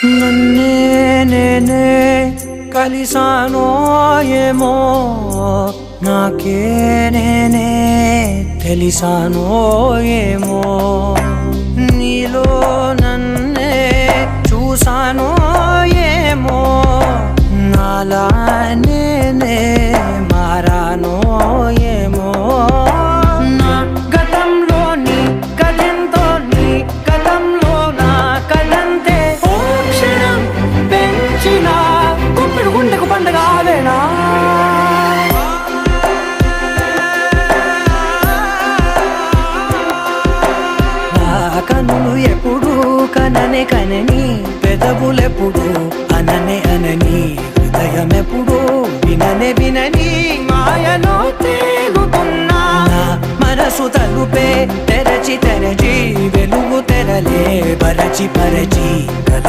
నన్నే నేనే కలిసానో ఏమో నాకే నేనే తెలిసానో ఏమో నీలో నన్నే చూసానో ఏమో నాలా నేనే మారానో ఏమో నా గతంలోని కథంతో నీ గతంలో నా కథంతే ఓ క్షణం పెంచిన గుప్పెడు గుండెకు పండగ ఆవేనా కనులు ఎప్పుడు కననే కనని పెదవులెప్పుడు అననే అనని హృదయం ఎప్పుడు విననే వినని మాయలో తేలుతున్నా మనసు తలుపే తెరచి తెరచి వెలుగు తెరలే పరచి పరచి కథ